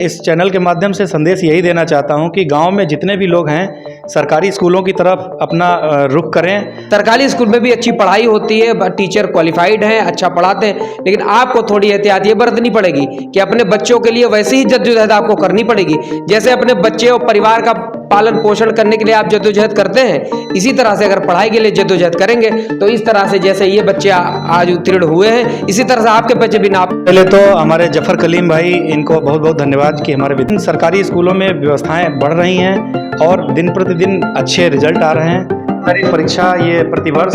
इस चैनल के माध्यम से संदेश यही देना चाहता हूं कि गांव में जितने भी लोग हैं सरकारी स्कूलों की तरफ अपना रुख करें। सरकारी स्कूल में भी अच्छी पढ़ाई होती है, टीचर क्वालिफाइड हैं, अच्छा पढ़ाते हैं, लेकिन आपको थोड़ी एहतियात ये बरतनी पड़ेगी कि अपने बच्चों के लिए वैसी ही जद्दोजहद आपको करनी पड़ेगी जैसे अपने बच्चे और परिवार का पालन पोषण करने के लिए आप जद्दोजहद करते हैं। इसी तरह से अगर पढ़ाई के लिए जद्दोजहद करेंगे तो इस तरह से जैसे ये बच्चे आज उत्तीर्ण हुए हैं, इसी तरह से आपके बच्चे भी ना। पहले तो हमारे जफर कलीम भाई, इनको बहुत बहुत धन्यवाद कि हमारे विभिन्न सरकारी स्कूलों में व्यवस्थाएं बढ़ रही हैं और दिन प्रतिदिन अच्छे रिजल्ट आ रहे हैं। हमारी परीक्षा ये प्रतिवर्ष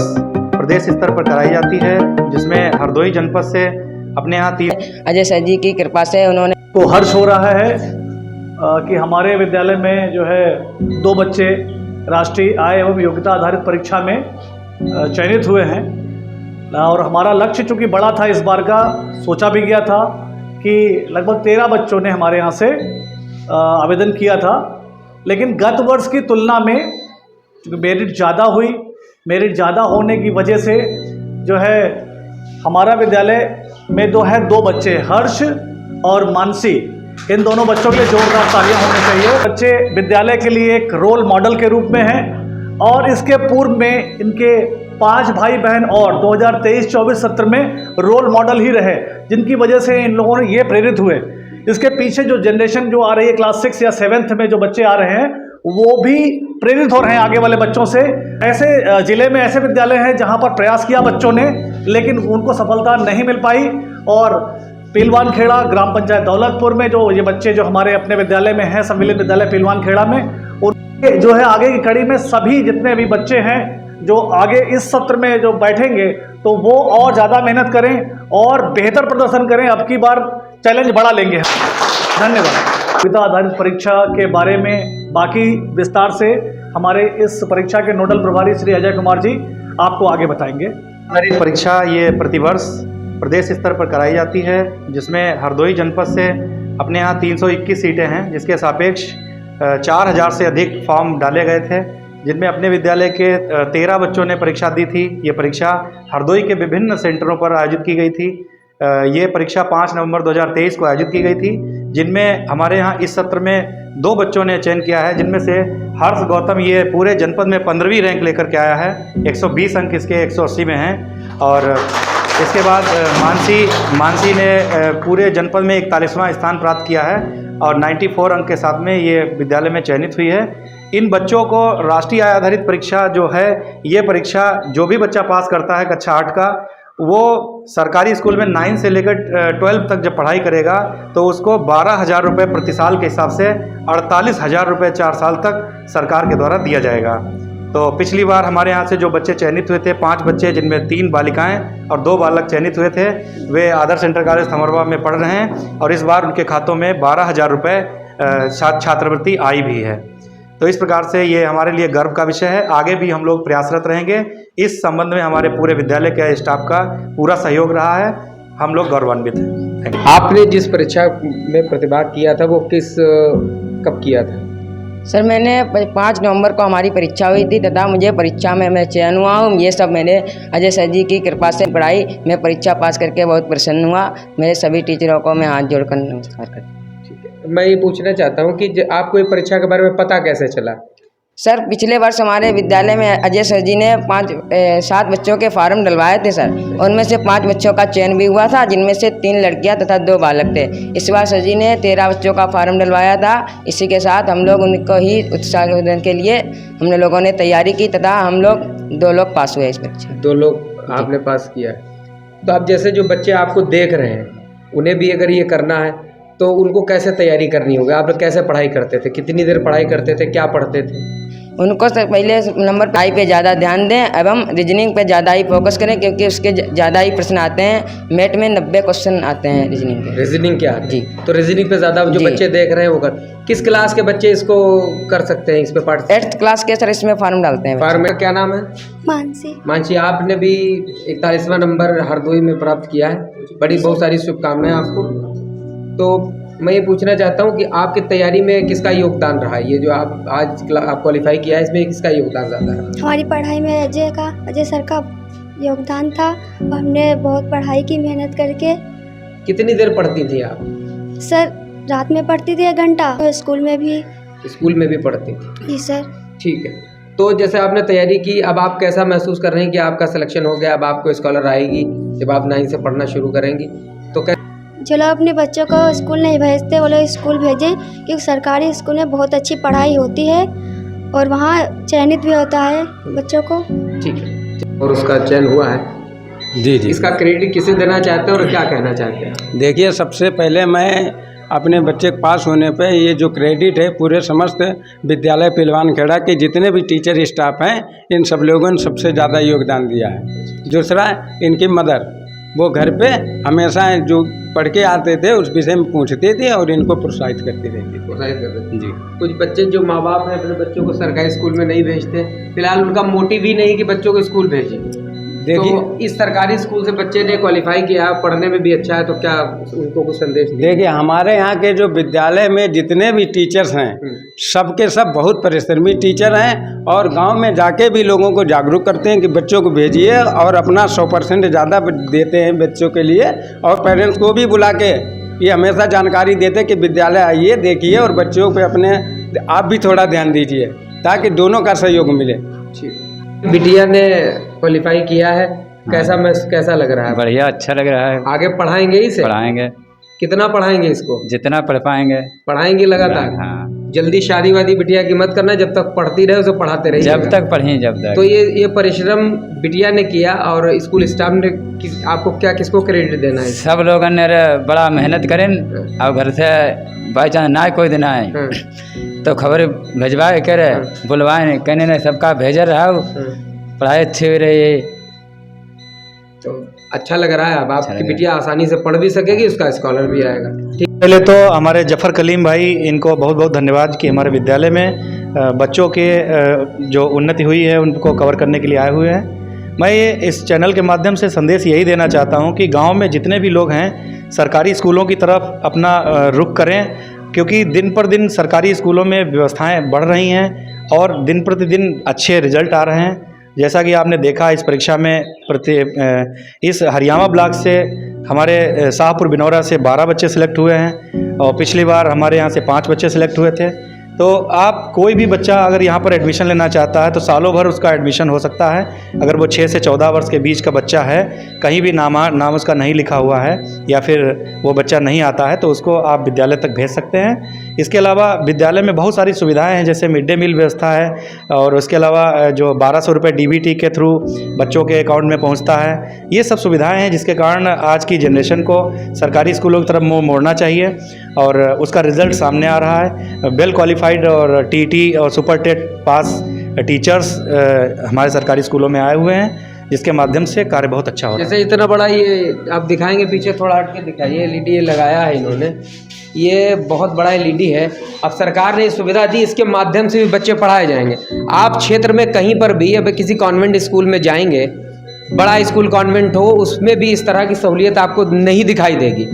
प्रदेश स्तर पर कराई जाती है, जिसमें हरदोई जनपद से अपने यहाँ अजय सर जी की कृपा से उन्होंने तो हर्ष हो रहा है कि हमारे विद्यालय में जो है 2 बच्चे राष्ट्रीय आय एवं योग्यता आधारित परीक्षा में चयनित हुए हैं। और हमारा लक्ष्य चूँकि बड़ा था इस बार का, सोचा भी गया था कि लगभग 13 बच्चों ने हमारे यहाँ से आवेदन किया था, लेकिन गत वर्ष की तुलना में मेरिट ज़्यादा हुई। मेरिट ज़्यादा होने की वजह से जो है हमारा विद्यालय में 2 बच्चे, हर्ष और मानसी, इन दोनों बच्चों के लिए जोरदार तालियां होनी चाहिए। बच्चे विद्यालय के लिए एक रोल मॉडल के रूप में हैं और इसके पूर्व में इनके 5 भाई बहन और 2023-24 सत्र में रोल मॉडल ही रहे, जिनकी वजह से इन लोगों ने ये प्रेरित हुए। इसके पीछे जो जनरेशन जो आ रही है क्लास 6 या 7th में जो बच्चे आ रहे हैं, वो भी प्रेरित हो रहे हैं आगे वाले बच्चों से। ऐसे ज़िले में ऐसे विद्यालय हैं जहाँ पर प्रयास किया बच्चों ने, लेकिन उनको सफलता नहीं मिल पाई। और पीलवान खेड़ा ग्राम पंचायत दौलतपुर में जो ये बच्चे जो हमारे अपने विद्यालय में हैं, सम्मिलित विद्यालय पीलवान खेड़ा में, उनके जो है आगे की कड़ी में सभी जितने भी बच्चे हैं जो आगे इस सत्र में जो बैठेंगे तो वो और ज़्यादा मेहनत करें और बेहतर प्रदर्शन करें। अब की बार चैलेंज बड़ा लेंगे। धन्यवाद। योग्यता आधारित परीक्षा के बारे में बाकी विस्तार से हमारे इस परीक्षा के नोडल प्रभारी श्री अजय कुमार जी आपको आगे बताएंगे। हमारी परीक्षा ये प्रतिवर्ष प्रदेश स्तर पर कराई जाती है, जिसमें हरदोई जनपद से अपने यहाँ 321 सीटें हैं, जिसके सापेक्ष 4000 से अधिक फॉर्म डाले गए थे, जिनमें अपने विद्यालय के 13 बच्चों ने परीक्षा दी थी। ये परीक्षा हरदोई के विभिन्न सेंटरों पर आयोजित की गई थी। ये परीक्षा 5 नवंबर 2023 को आयोजित की गई थी, जिनमें हमारे यहाँ इस सत्र में 2 बच्चों ने चयन किया है, जिनमें से हर्ष गौतम ये पूरे जनपद में 15वीं रैंक लेकर के आया है। 120 अंक इसके 180 में हैं। और इसके बाद मानसी ने पूरे जनपद में 41वां स्थान प्राप्त किया है और 94 अंक के साथ में ये विद्यालय में चयनित हुई है। इन बच्चों को राष्ट्रीय आय आधारित परीक्षा जो है, ये परीक्षा जो भी बच्चा पास करता है कक्षा 8 का, वो सरकारी स्कूल में 9 से लेकर 12 तक जब पढ़ाई करेगा तो उसको 12,000 रुपये प्रति साल के हिसाब से 48,000 रुपये 4 साल तक सरकार के द्वारा दिया जाएगा। तो पिछली बार हमारे यहाँ से जो बच्चे चयनित हुए थे, 5 बच्चे, जिनमें 3 बालिकाएं और 2 बालक चयनित हुए थे, वे आदर्श इंटर कॉलेज थमरवा में पढ़ रहे हैं और इस बार उनके खातों में 12,000 रुपये छात्रवृत्ति आई भी है। तो इस प्रकार से ये हमारे लिए गर्व का विषय है। आगे भी हम लोग प्रयासरत रहेंगे। इस संबंध में हमारे पूरे विद्यालय के स्टाफ का पूरा सहयोग रहा है, हम लोग गौरवान्वित हैं। आपने जिस परीक्षा में प्रतिभा किया था वो कब किया था? सर मैंने 5 नवंबर को हमारी परीक्षा हुई थी तथा मुझे परीक्षा में मैं चयन हुआ हूँ। ये सब मैंने अजय सर जी की कृपा से पढ़ाई। मैं परीक्षा पास करके बहुत प्रसन्न हुआ। मेरे सभी टीचरों को मैं हाथ जोड़कर नमस्कार करता हूँ। ठीक है, मैं ये पूछना चाहता हूँ कि आपको ये परीक्षा के बारे में पता कैसे चला? सर पिछले वर्ष हमारे विद्यालय में अजय सर जी ने 7 बच्चों के फार्म डलवाए थे सर। उनमें से 5 बच्चों का चयन भी हुआ था, जिनमें से 3 लड़कियां तथा 2 बालक थे। इस बार सर जी ने 13 बच्चों का फार्म डलवाया था। इसी के साथ हम लोग उनको ही उत्साह के लिए हमने लोगों ने तैयारी की तथा हम लोग 2 लोग पास हुए इस परीक्षा। 2 लोग आपने पास किया। तो अब जैसे जो बच्चे आपको देख रहे हैं, उन्हें भी अगर ये करना है तो उनको कैसे तैयारी करनी होगी? आप लोग कैसे पढ़ाई करते थे? कितनी देर पढ़ाई करते थे? क्या पढ़ते थे? उनको सर पहले नंबर पढ़ाई पे ज़्यादा ध्यान दें एवं रीजनिंग पे ज़्यादा ही फोकस करें, क्योंकि उसके ज़्यादा ही प्रश्न आते हैं। मैथ में 90 क्वेश्चन आते हैं रीजनिंग के। रीजनिंग क्या जी, तो रीजनिंग पे ज़्यादा जो बच्चे देख रहे हैं वो कर। किस क्लास के बच्चे इसको कर सकते हैं, इस पे पार्ट? 8th क्लास के सर इसमें फार्म डालते हैं। फार्म में क्या नाम है? मानसी, आपने भी 41वां नंबर हरदोई में प्राप्त किया है। बड़ी बहुत सारी शुभकामनाएं आपको। तो मैं ये पूछना चाहता हूँ कि आपकी तैयारी में किसका योगदान रहा है? ये जो आप आज आप क्वालिफाई किया है, इसमें किसका योगदान ज़्यादा है? हमारी पढ़ाई में अजय सर का योगदान था और हमने बहुत पढ़ाई की मेहनत करके। कितनी देर पढ़ती थी आप? सर रात में पढ़ती थी 1 घंटा, तो स्कूल में भी। स्कूल में भी पढ़ती थी? जी सर। ठीक है। तो जैसे आपने तैयारी की, अब आप कैसा महसूस कर रहे हैं कि आपका सिलेक्शन हो गया, अब आपको स्कॉलर आएगी जब आप 9 से पढ़ना शुरू करेंगी, तो जो लोग अपने बच्चों को स्कूल नहीं भेजते वो लोग स्कूल भेजें, क्योंकि सरकारी स्कूल में बहुत अच्छी पढ़ाई होती है और वहाँ चयनित भी होता है बच्चों को। ठीक है। और उसका चयन हुआ है? जी जी। इसका क्रेडिट किसे देना चाहते हैं और क्या कहना चाहते हैं? देखिए, सबसे पहले मैं अपने बच्चे के पास होने पे ये जो क्रेडिट है पूरे समस्त विद्यालय पिलवानखेड़ा के जितने भी टीचर स्टाफ हैं, इन सब लोगों ने सबसे ज़्यादा योगदान दिया है। दूसरा, इनकी मदर, वो घर पे हमेशा जो पढ़ के आते थे उस विषय में पूछते थे और इनको प्रोत्साहित करती रहती थी। प्रोत्साहित करते थे जी। कुछ बच्चे जो माँ बाप हैं अपने बच्चों को सरकारी स्कूल में नहीं भेजते, फिलहाल उनका मोटिव ही नहीं कि बच्चों को स्कूल भेजें। देखिए, तो इस सरकारी स्कूल से बच्चे ने क्वालिफाई किया, पढ़ने में भी अच्छा है, तो क्या उनको कुछ संदेश दें? देखिए, हमारे यहाँ के जो विद्यालय में जितने भी टीचर्स हैं, सबके सब बहुत परिश्रमी टीचर हैं और गांव में जाके भी लोगों को जागरूक करते हैं कि बच्चों को भेजिए और अपना 100% ज़्यादा देते हैं बच्चों के लिए। और पेरेंट्स को भी बुला के ये हमेशा जानकारी देते कि विद्यालय आइए, देखिए और बच्चों पे अपने आप भी थोड़ा ध्यान दीजिए ताकि दोनों का सहयोग मिले। बिटिया ने क्वालिफाई किया है, कैसा लग रहा है? बढ़िया, अच्छा लग रहा है। आगे पढ़ाएंगे इसे? पढ़ाएंगे। कितना पढ़ाएंगे इसको? जितना पढ़ पाएंगे पढ़ाएंगे लगातार। हाँ। जल्दी शादी वादी बिटिया की मत करना, जब तक पढ़ती रहे उसे पढ़ाते रहिए। जब तक पढ़ी जब तक। तो ये परिश्रम बिटिया ने किया और स्कूल स्टाफ ने आपको किसको क्रेडिट देना है? सब लोगों ने बड़ा मेहनत करें और घर से बाई चांस ना कोई दिन आए तो खबर भेजवाए करे, बुलवाए, कहने नहीं सबका भेज रहा हूँ, पढ़ाई अच्छी हो रही है। तो अच्छा लग रहा है। अब आपकी बिटिया आसानी से पढ़ भी सकेगी, उसका स्कॉलर भी आएगा। ठीक। पहले तो हमारे जफ़र कलीम भाई, इनको बहुत बहुत धन्यवाद कि हमारे विद्यालय में बच्चों के जो उन्नति हुई है उनको कवर करने के लिए आए हुए हैं। मैं ये इस चैनल के माध्यम से संदेश यही देना चाहता हूँ कि गांव में जितने भी लोग हैं सरकारी स्कूलों की तरफ अपना रुख करें, क्योंकि दिन पर दिन सरकारी स्कूलों में व्यवस्थाएं बढ़ रही हैं और दिन प्रतिदिन अच्छे रिजल्ट आ रहे हैं। जैसा कि आपने देखा इस परीक्षा में इस हरियाणा ब्लॉक से हमारे शाहपुर बिनौरा से 12 बच्चे सिलेक्ट हुए हैं और पिछली बार हमारे यहाँ से 5 बच्चे सिलेक्ट हुए थे। तो आप कोई भी बच्चा अगर यहाँ पर एडमिशन लेना चाहता है तो सालों भर उसका एडमिशन हो सकता है। अगर वो 6 से 14 वर्ष के बीच का बच्चा है, कहीं भी नाम उसका नहीं लिखा हुआ है या फिर वो बच्चा नहीं आता है, तो उसको आप विद्यालय तक भेज सकते हैं। इसके अलावा विद्यालय में बहुत सारी सुविधाएं हैं, जैसे मिड डे मील व्यवस्था है और उसके अलावा जो 1200 रुपये DBT के थ्रू बच्चों के अकाउंट में पहुँचता है। ये सब सुविधाएँ हैं जिसके कारण आज की जनरेशन को सरकारी स्कूलों की तरफ मुँह मोड़ना चाहिए और उसका रिज़ल्ट सामने आ रहा है। वेल क्वालिफाइड और TT और सुपर टेट पास टीचर्स हमारे सरकारी स्कूलों में आए हुए हैं, जिसके माध्यम से कार्य बहुत अच्छा हो रहा है। जैसे इतना बड़ा ये आप दिखाएंगे, पीछे थोड़ा हट के दिखाइए, LED लगाया है इन्होंने, ये बहुत बड़ा LED है। अब सरकार ने सुविधा दी, इसके माध्यम से भी बच्चे पढ़ाए जाएंगे। आप क्षेत्र में कहीं पर भी अब किसी कॉन्वेंट स्कूल में जाएंगे, बड़ा स्कूल कॉन्वेंट हो, उसमें भी इस तरह की सहूलियत आपको नहीं दिखाई देगी।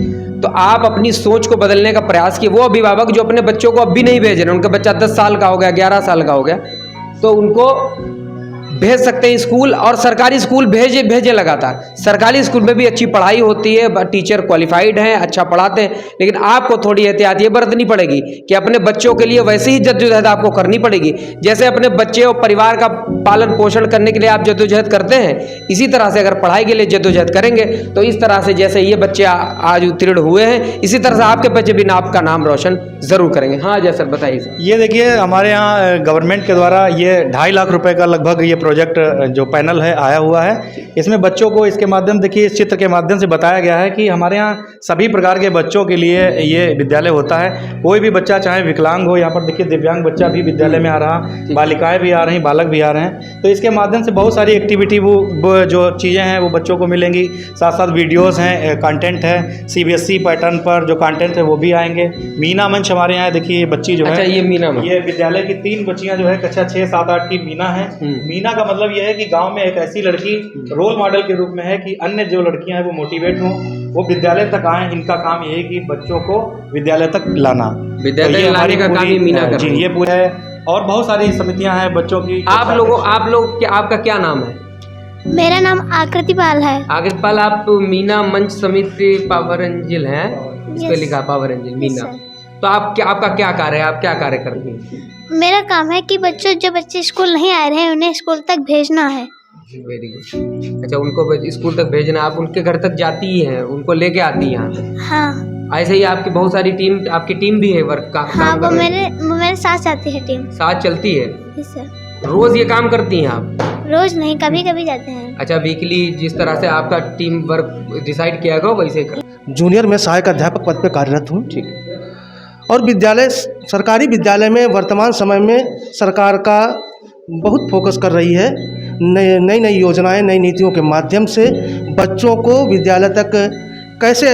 तो आप अपनी सोच को बदलने का प्रयास किए। वो अभिभावक जो अपने बच्चों को अब भी नहीं भेज रहे, उनका बच्चा 10 साल का हो गया, 11 साल का हो गया, तो उनको भेज सकते हैं स्कूल, और सरकारी स्कूल भेजे लगातार। सरकारी स्कूल में भी अच्छी पढ़ाई होती है, टीचर क्वालिफाइड हैं, अच्छा पढ़ाते हैं, लेकिन आपको थोड़ी एहतियात ये बरतनी पड़ेगी कि अपने बच्चों के लिए वैसे ही जद्दोजहद आपको करनी पड़ेगी जैसे अपने बच्चे और परिवार का पालन पोषण करने के लिए आप जद्दोजहद करते हैं। इसी तरह से अगर पढ़ाई के लिए जद्दोजहद करेंगे तो इस तरह से जैसे ये बच्चे आज उत्तीर्ण हुए हैं, इसी तरह से आपके बच्चे भी आपका नाम रोशन ज़रूर करेंगे। हाँ जय सर, बताइए। ये देखिए, हमारे यहाँ गवर्नमेंट के द्वारा ये 2.5 लाख रुपए का लगभग ये प्रोजेक्ट जो पैनल है आया हुआ है। इसमें बच्चों को इसके माध्यम, देखिए इस चित्र के माध्यम से बताया गया है कि हमारे यहाँ सभी प्रकार के बच्चों के लिए ये विद्यालय होता है। कोई भी बच्चा चाहे विकलांग हो, यहाँ पर देखिए दिव्यांग बच्चा भी विद्यालय में आ रहा, बालिकाएं भी आ रही, बालक भी आ रहे हैं। तो इसके माध्यम से बहुत सारी एक्टिविटी वो जो चीज़ें हैं वो बच्चों को मिलेंगी। साथ साथ वीडियोज़ हैं, कंटेंट है, CBSE पैटर्न पर जो कंटेंट है वो भी आएंगे। मीना मंच हमारे यहाँ देखिए, ये बच्ची जो है, ये मीना मंच, ये विद्यालय की 3 बच्चियां जो है कक्षा 6, 7, 8 की मीना है। मीना का मतलब ये है कि गांव में एक ऐसी लड़की रोल मॉडल के रूप में है कि अन्य जो लड़कियां हैं वो मोटिवेट हों, वो विद्यालय तक आएँ। इनका काम ये है कि बच्चों को विद्यालय तक लाना, विद्यालय लाने का काम ही मीना कर जी, ये पूरा है। और बहुत सारी समितियां हैं बच्चों की। आपका क्या नाम है? मेरा नाम आकृति पाल है। आकृति पाल, आप मीना मंच समिति पावर एंजल हैं, इस पे लिखा पावर एंजल मीना। तो आपका क्या कार्य है, आप क्या कार्य करती हैं? मेरा काम है कि जो बच्चे स्कूल नहीं आ रहे हैं उन्हें स्कूल तक भेजना है। Very good. अच्छा, उनको स्कूल तक भेजना, आप उनके घर तक जाती ही हैं, उनको लेके आती हैं यहाँ पे? हाँ। ऐसे ही आपकी बहुत सारी आपकी टीम भी है वर्क का? हाँ, वो मेरे साथ जाती है टीम। साथ चलती है? सर। रोज ये काम करती हैं आप? रोज नहीं, कभी कभी जाते हैं। अच्छा, वीकली जिस तरह से आपका टीम वर्क डिसाइड किया गया वैसे कर। जूनियर में सहायक अध्यापक पद पर कार्यरत हूँ। ठीक है। और सरकारी विद्यालय में वर्तमान समय में सरकार का बहुत फोकस कर रही है, नई नई योजनाएं, नई नीतियों के माध्यम से बच्चों को विद्यालय तक कैसे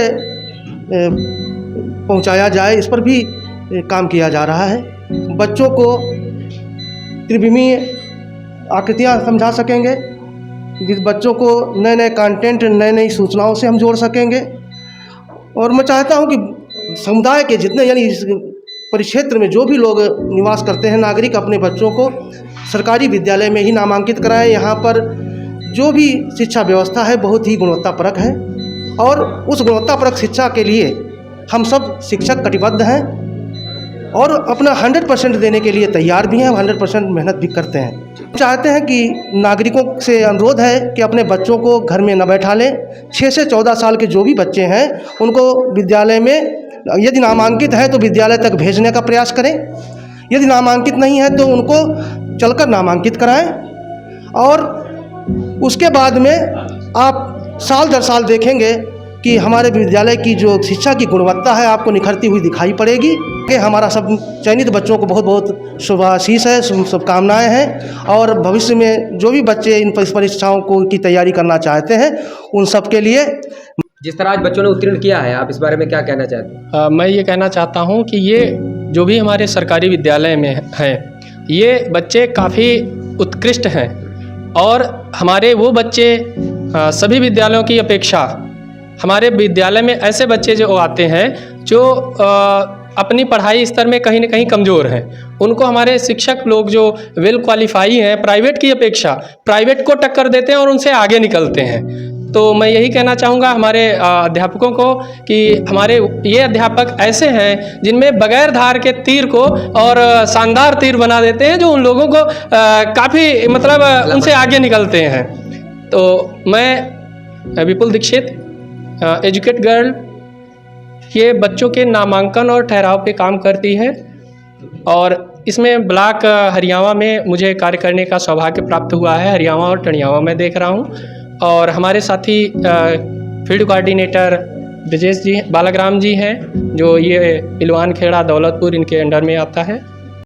पहुंचाया जाए, इस पर भी काम किया जा रहा है। बच्चों को त्रिविमीय आकृतियां समझा सकेंगे, बच्चों को नए नए कंटेंट, नई नई सूचनाओं से हम जोड़ सकेंगे। और मैं चाहता हूं कि समुदाय के जितने, यानी इस परिक्षेत्र में जो भी लोग निवास करते हैं, नागरिक अपने बच्चों को सरकारी विद्यालय में ही नामांकित कराएं। यहाँ पर जो भी शिक्षा व्यवस्था है बहुत ही गुणवत्तापरक है, और उस गुणवत्तापरक शिक्षा के लिए हम सब शिक्षक कटिबद्ध हैं और अपना 100% देने के लिए तैयार भी हैं, 100% मेहनत भी करते हैं। चाहते हैं कि नागरिकों से अनुरोध है कि अपने बच्चों को घर में न बैठा लें। 6 से 14 साल के जो भी बच्चे हैं उनको विद्यालय में, यदि नामांकित है तो विद्यालय तक भेजने का प्रयास करें, यदि नामांकित नहीं है तो उनको चलकर नामांकित कराएं। और उसके बाद में आप साल दर साल देखेंगे कि हमारे विद्यालय की जो शिक्षा की गुणवत्ता है आपको निखरती हुई दिखाई पड़ेगी। कि हमारा सब चयनित बच्चों को बहुत बहुत शुभाशीष है, शुभकामनाएँ हैं। और भविष्य में जो भी बच्चे इन परीक्षाओं की तैयारी करना चाहते हैं उन सब के लिए, जिस तरह आज बच्चों ने उत्तीर्ण किया है, आप इस बारे में क्या कहना चाहते हैं? मैं ये कहना चाहता हूँ कि ये जो भी हमारे सरकारी विद्यालय में हैं, ये बच्चे काफ़ी उत्कृष्ट हैं। और हमारे वो बच्चे सभी विद्यालयों की अपेक्षा हमारे विद्यालय में ऐसे बच्चे जो आते हैं जो अपनी पढ़ाई स्तर में कहीं ना कहीं कमज़ोर हैं, उनको हमारे शिक्षक लोग जो वेल क्वालिफाई हैं, प्राइवेट की अपेक्षा प्राइवेट को टक्कर देते हैं और उनसे आगे निकलते हैं। तो मैं यही कहना चाहूँगा हमारे अध्यापकों को कि हमारे ये अध्यापक ऐसे हैं जिनमें बगैर धार के तीर को और शानदार तीर बना देते हैं, जो उन लोगों को काफ़ी मतलब उनसे आगे निकलते हैं। तो मैं विपुल दीक्षित, एजुकेट गर्ल, ये बच्चों के नामांकन और ठहराव पे काम करती है, और इसमें ब्लॉक हरियाणा में मुझे कार्य करने का सौभाग्य प्राप्त हुआ है। हरियाणा और टणियावा में देख रहा हूँ। और हमारे साथी फील्ड कोऑर्डिनेटर ब्रजेश जी, बालाग्राम जी हैं, जो ये इलवान खेड़ा, दौलतपुर, इनके अंडर में आता है।